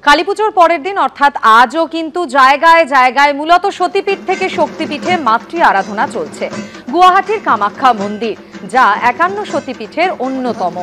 কালীপুজোর পরের দিন অর্থাৎ আজও কিন্তু জায়গায় জায়গায় মূলত সতীপীঠ থেকে শক্তিপীঠে মাতৃ আরাধনা চলছে। গুয়াহাটির কামাখ্যা মন্দির, যা 51 সতীপীঠের অন্যতম,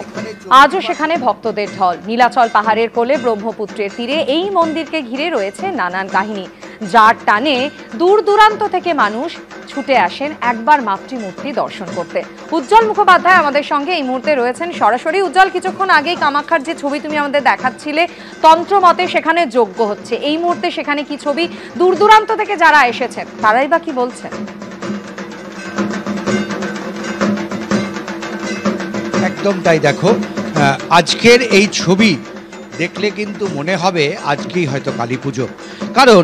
আজও সেখানে ভক্তদের ঢল। নীলাচল পাহাড়ের কোলে ব্রহ্মপুত্রের তীরে এই মন্দিরকে ঘিরে রয়েছে নানান কাহিনী, যার টানে দূর দূরান্ত থেকে মানুষ ছুটে আসেন একবার মাতৃমূর্তি দর্শন করতে। উজ্জ্বল মুখোপাধ্যায় আমাদের সঙ্গে এই মুহূর্তে রয়েছেন সরাসরি। উজ্জ্বল, কিছুক্ষণ আগেই কামাখ্যার যে ছবি তুমি আমাদের দেখাচ্ছিলে, তন্ত্র মতে সেখানে যজ্ঞ হচ্ছে, এই মুহূর্তে সেখানে কি ছবি? দূর দূরান্ত থেকে যারা এসেছেন তারাই বা কি বলছেন? একদম তাই। দেখো, আজকের এই ছবি দেখলে কিন্তু মনে হবে আজকেই হয়তো কালী পুজো, কারণ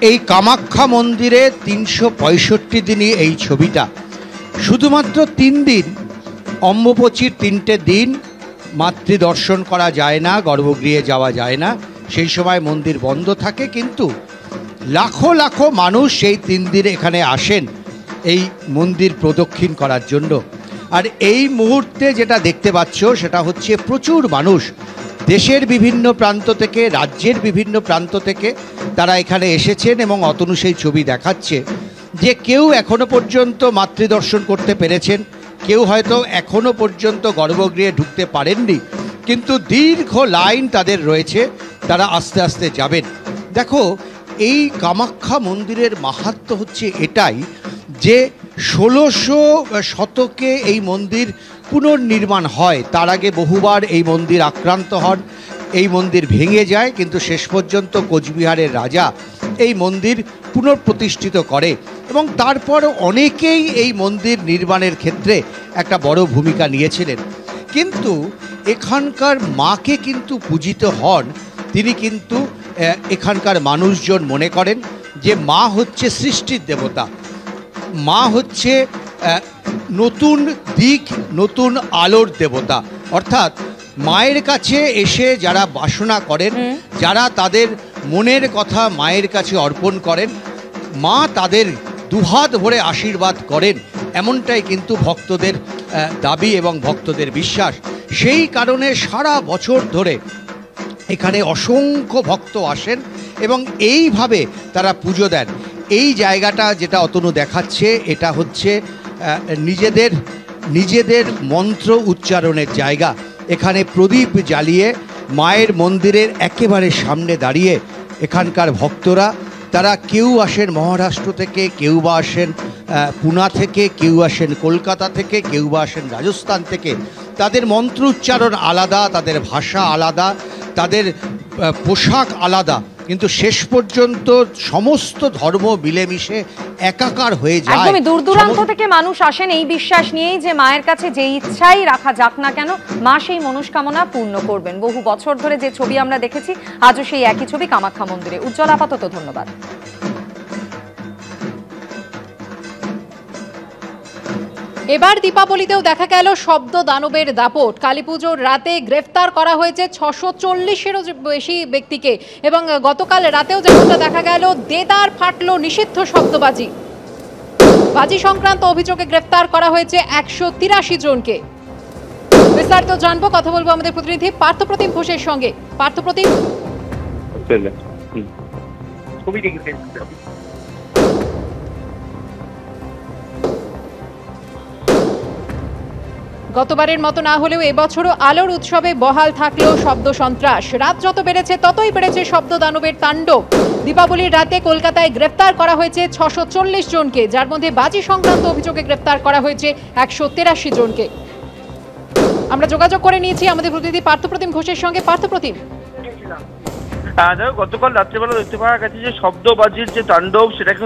এই কামাখ্যা মন্দিরে 365 দিনই এই ছবিটা। শুধুমাত্র 3 দিন অম্বুবাচীর 3টে দিন মাতৃ দর্শন করা যায় না, গর্ভগৃহে যাওয়া যায় না, সেই সময় মন্দির বন্ধ থাকে, কিন্তু লাখো লাখো মানুষ সেই 3 দিন এখানে আসেন এই মন্দির প্রদক্ষিণ করার জন্য। আর এই মুহূর্তে যেটা দেখতে পাচ্ছ সেটা হচ্ছে প্রচুর মানুষ দেশের বিভিন্ন প্রান্ত থেকে, রাজ্যের বিভিন্ন প্রান্ত থেকে তারা এখানে এসেছেন, এবং অতনু সেই ছবি দেখাচ্ছে যে কেউ এখনো পর্যন্ত মাতৃদর্শন করতে পেরেছেন, কেউ হয়তো এখনো পর্যন্ত গর্ভগৃহে ঢুকতে পারেননি, কিন্তু দীর্ঘ লাইন তাদের রয়েছে, তারা আস্তে আস্তে যাবেন। দেখো, এই কামাখ্যা মন্দিরের মাহাত্ম্য হচ্ছে এটাই যে 1600 শতকে এই মন্দির পুনর্নির্মাণ হয়। তার আগে বহুবার এই মন্দির আক্রান্ত হন, এই মন্দির ভেঙে যায়, কিন্তু শেষ পর্যন্ত কোচবিহারের রাজা এই মন্দির পুনঃপ্রতিষ্ঠিত করে, এবং তারপর অনেকেই এই মন্দির নির্মাণের ক্ষেত্রে একটা বড় ভূমিকা নিয়েছিলেন। কিন্তু এখানকার মাকে কিন্তু পূজিত হন, তিনি কিন্তু এখানকার মানুষজন মনে করেন যে মা হচ্ছে সৃষ্টির দেবতা, মা হচ্ছে নতুন দিক, নতুন আলোর দেবতা। অর্থাৎ মায়ের কাছে এসে যারা বাসনা করেন, যারা তাদের মনের কথা মায়ের কাছে অর্পণ করেন, মা তাদের দুহাত ভরে আশীর্বাদ করেন, এমনটাই কিন্তু ভক্তদের দাবি এবং ভক্তদের বিশ্বাস। সেই কারণে সারা বছর ধরে এখানে অসংখ্য ভক্ত আসেন এবং এইভাবে তারা পুজো দেন। এই জায়গাটা যেটা অতনু দেখাচ্ছে, এটা হচ্ছে নিজেদের মন্ত্র উচ্চারণের জায়গা। এখানে প্রদীপ জ্বালিয়ে মায়ের মন্দিরের একেবারে সামনে দাঁড়িয়ে এখানকার ভক্তরা, তারা কেউ আসেন মহারাষ্ট্র থেকে, কেউ বা আসেন পুনা থেকে, কেউ আসেন কলকাতা থেকে, কেউ বা আসেন রাজস্থান থেকে। তাদের মন্ত্র উচ্চারণ আলাদা, তাদের ভাষা আলাদা, তাদের পোশাক আলাদা, কিন্তু শেষ পর্যন্ত সমস্ত ধর্ম মিলেমিশে একাকার হয়ে যায়। একদমই দূর দূরান্ত থেকে মানুষ আসেন এই বিশ্বাস নিয়েই যে মায়ের কাছে যে ইচ্ছাই রাখা যাক না কেন, মা সেই মনস্কামনা পূর্ণ করবেন। বহু বছর ধরে যে ছবি আমরা দেখেছি, আজও সেই একই ছবি কামাখ্যা মন্দিরে। উজ্জ্বল, আপাতত ধন্যবাদ। এবার দীপাবলিতেও দেখা গেল শব্দ দানবের দাপট। কালীপুজোর রাতে গ্রেফতার করা হয়েছে 640-এরও বেশি ব্যক্তিকে, এবং গতকাল রাতেও যেমনটা দেখা গেল, দেদার ফাটলো নিষিদ্ধ শব্দবাজি। বাজি সংক্রান্ত অভিযোগে গ্রেফতার করা হয়েছে 183 জনকে। বিস্তারিত জানবো, কথা বলবো আমাদের প্রতিনিধি পার্থপ্রতিম ঘোষের সঙ্গে। পার্থপ্রতিম, গতবারের মতো না হলেও এবছরও আলোর উৎসবে বহাল থাকলেও শব্দ সন্ত্রাস। রাত যত বেড়েছে ততই বেড়েছে শব্দ দানবের তাণ্ডব। দীপাবলির রাতে কলকাতায় গ্রেফতার করা হয়েছে 640 জনকে, যার মধ্যে বাজি সংক্রান্ত অভিযোগে গ্রেফতার করা হয়েছে 183 জনকে। আমরা যোগাযোগ করে নিয়েছি আমাদের প্রতিনিধি পার্থপ্রতিম ঘোষের সঙ্গে। পার্থপ্রতিম, গতকাল রাত্রেবেলা দেখতে পাওয়া গেছে যে শব্দবাজির যে তাণ্ডব, সেটাকে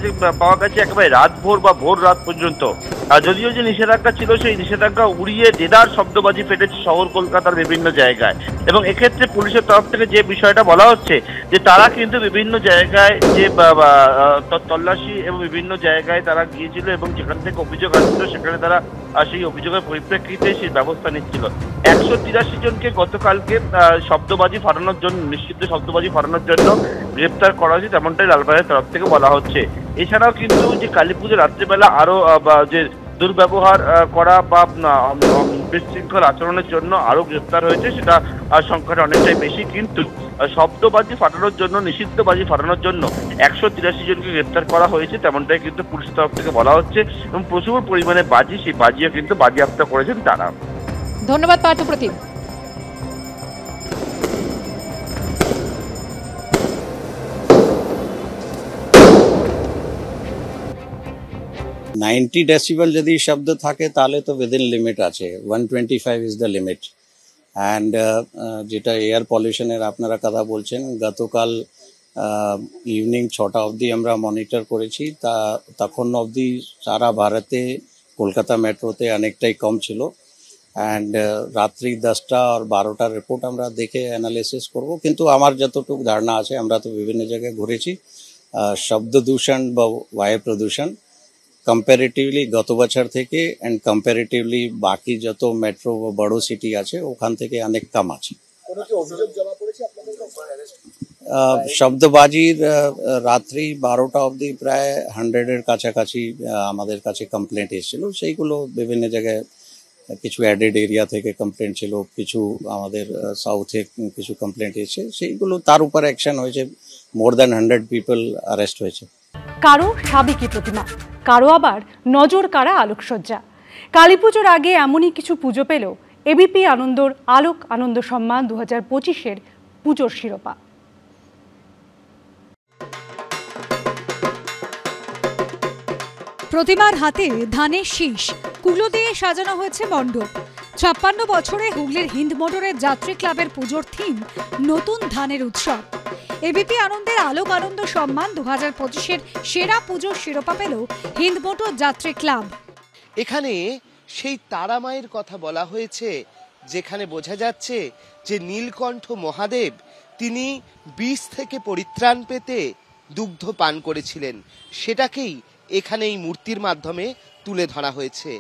দেখতে পাওয়া গেছে একেবারে রাত ভোর বা ভোর রাত পর্যন্ত। যদিও যে নিষেধাজ্ঞা ছিল, সেই নিষেধাজ্ঞা উড়িয়ে দেদার শব্দবাজি ফেটেছে শহর কলকাতার বিভিন্ন জায়গায়। এবং এক্ষেত্রে পুলিশের তরফ থেকে যে বিষয়টা বলা হচ্ছে যে তারা কিন্তু বিভিন্ন জায়গায় যে তল্লাশি এবং বিভিন্ন জায়গায় তারা গিয়েছিল, এবং যেখান থেকে অভিযোগ আসছিল সেখানে তারা সেই অভিযোগের পরিপ্রেক্ষিতে সেই ব্যবস্থা নিচ্ছিল। 183 জনকে গতকালকে শব্দবাজি ফাটানোর জন্য, নিষিদ্ধ শব্দবাজি ফাটানোর জন্য গ্রেপ্তার করা হয়েছে, তেমনটাই লালবাজারের তরফ থেকে বলা হচ্ছে। এছাড়াও কিন্তু যে কালী পুজোর রাত্রিবেলা আরো যে দুর্ব্যবহার করা বা বিশৃঙ্খল আচরণের জন্য আরো গ্রেপ্তার হয়েছে, সেটা সংখ্যাটা অনেকটাই বেশি। কিন্তু শব্দবাজি ফাটানোর জন্য, নিষিদ্ধ বাজি ফাটানোর জন্য 183 জনকে গ্রেপ্তার করা হয়েছে, তেমনটাই কিন্তু পুলিশের তরফ থেকে বলা হচ্ছে। এবং প্রচুর পরিমাণে বাজি, সেই বাজিও কিন্তু বাজেয়াপ্ত করেছেন তারা। ধন্যবাদ পার্থপ্রতিম। नाइन्टी डेसिबल यदि शब्द থাকে তাহলে তো উইদিন লিমিট আছে, 125 ইজ দ্য লিমিট। অ্যান্ড যেটা এয়ার পলিউশনের আপনারা কথা বলছেন, গতকাল ইভিনিং 6টা অবধি আমরা মনিটর করেছি, তখন অবধি সারা ভারতে কলকাতা মেট্রোতে অনেকটাই কম ছিল। অ্যান্ড রাত্রি 10টা আর 12টার রিপোর্ট আমরা দেখে অ্যানালিসিস করব, কিন্তু আমার যতটুকু ধারণা আছে, আমরা তো বিভিন্ন জায়গায় ঘুরেছি, শব্দ দূষণ বা বায়ু প্রদূষণ কম্পারেটিভলি গত বছর থেকে অ্যান্ড কম্পারেটিভলি বাকি যত মেট্রো বা বড় সিটি আছে ওখান থেকে অনেক কম আছে। শব্দবাজির রাত্রি 12টা অবধি প্রায় 100-এর কাছাকাছি আমাদের কাছে কমপ্লেন্ট এসেছিল। সেইগুলো বিভিন্ন জায়গায়, কিছু অ্যাডেড এরিয়া থেকে কমপ্লেন্ট ছিল, কিছু আমাদের সাউথে কিছু কমপ্লেন্ট এসেছে, সেইগুলো তার উপর অ্যাকশন হয়েছে। মোর দ্যান 100 পিপল অ্যারেস্ট হয়েছে। কারো সাবেকি প্রতিমা, কারো আবার নজর কাড়া আলোকসজ্জা। কালী পুজোর আগে এমনই কিছু পুজো পেল এবিপি আনন্দর আলোক আনন্দ সম্মান 2025-এর পুজোর শিরোপা। প্রতিমার হাতে ধানের শীষ, কুলো দিয়ে সাজানো হয়েছে মণ্ডপ। 56 বছরে হুগলির হিন্দ মোটরের যাত্রী ক্লাবের পুজোর থিম নতুন ধানের উৎসব। এবিপি আনন্দের আলোক আনন্দ সম্মান 2025-এর সেরা পুজোর শিরোপা পেল হিন্দ মোটর যাত্রী ক্লাব। এখানে সেই তারা মায়ের কথা বলা হয়েছে, যেখানে বোঝা যাচ্ছে যে নীলকণ্ঠ মহাদেব তিনি বিষ থেকে পরিত্রাণ পেতে দুগ্ধ পান করেছিলেন, সেটাকেই এখানে এই মূর্তির মাধ্যমে তুলে ধরা হয়েছে।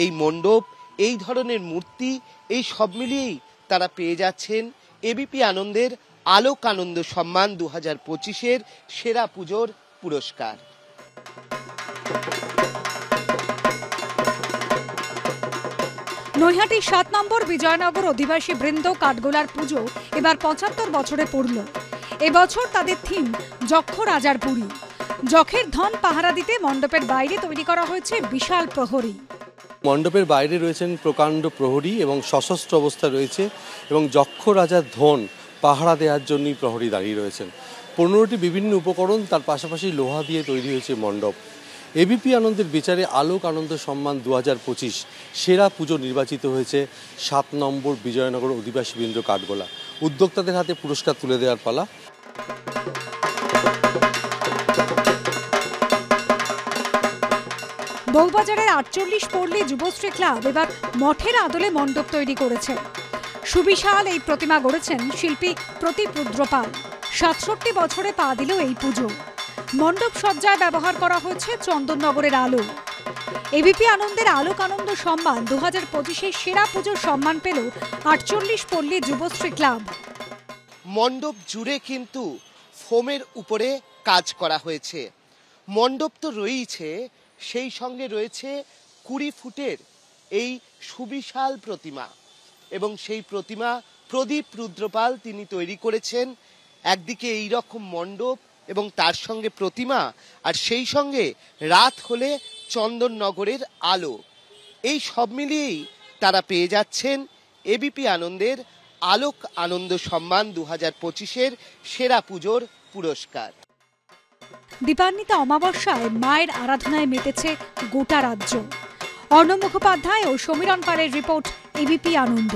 এই মণ্ডপ, এই ধরনের মূর্তি, এই সব মিলিয়েই তারা পেয়ে যাচ্ছেন এবিপি আনন্দের আলোক আনন্দ সম্মান 2025-এর সেরা পুজোর পুরস্কার। নৈহাটির 7 নম্বর বিজয়নগর অধিবাসী বৃন্দ কাঠগোলার পুজো এবার 75 বছরে পড়ল। এবছর তাদের থিম যক্ষ রাজার পুরী। যখের ধন পাহারা দিতে মণ্ডপের বাইরে তৈরি করা হয়েছে বিশাল প্রহরী। মণ্ডপের বাইরে রয়েছেন প্রকাণ্ড প্রহরী এবং সশস্ত্র অবস্থা রয়েছে, এবং যক্ষ রাজার ধন পাহারা দেওয়ার জন্যই প্রহরী দাঁড়িয়ে রয়েছেন। 15টি বিভিন্ন উপকরণ, তার পাশাপাশি লোহা দিয়ে তৈরি হয়েছে মণ্ডপ। এবিপি আনন্দের বিচারে আলোক আনন্দ সম্মান 2025 সেরা পুজো নির্বাচিত হয়েছে 7 নম্বর বিজয়নগর অধিবাসী বৃন্দ কাঠগোলা। উদ্যোক্তাদের হাতে পুরস্কার তুলে দেওয়ার পালা। বউবাজারের 48 পল্লী যুবশ্রী ক্লাব এবার মঠের আদলে মণ্ডপ তৈরি করেছে। সুবিশাল এই প্রতিমা গড়েছেন শিল্পী প্রদীপ রুদ্রপাল। 67 বছরে পা দিল এই পুজো। মণ্ডপ সজ্জায় ব্যবহার করা হয়েছে চন্দননগরের আলো। এবিপি আনন্দের আলোক আনন্দ সম্মান 2025-এর সেরা পুজোর সম্মান পেল 48 পল্লী যুবশ্রী ক্লাব। মণ্ডপ জুড়ে কিন্তু ফোমের উপরে কাজ করা হয়েছে। মণ্ডপ তো রয়েছে, সেই সঙ্গে রয়েছে 20 ফুটের এই সুবিশাল প্রতিমা, এবং সেই প্রতিমা প্রদীপ রুদ্রপাল তিনি তৈরি করেছেন। একদিকে এই রকম মণ্ডপ এবং তার সঙ্গে প্রতিমা, আর সেই সঙ্গে রাত হলে চন্দননগরের আলো, এই সব মিলিয়েই তারা পেয়ে যাচ্ছেন এবিপি আনন্দের আলোক আনন্দ সম্মান 2025-এর সেরা পুজোর পুরস্কার। দীপান্বিতা অমাবস্যায় মায়ের আরাধনায় মেতেছে গোটা রাজ্য। অর্ণব মুখোপাধ্যায় ও সমীরণ পালের রিপোর্ট, এবিপি আনন্দ।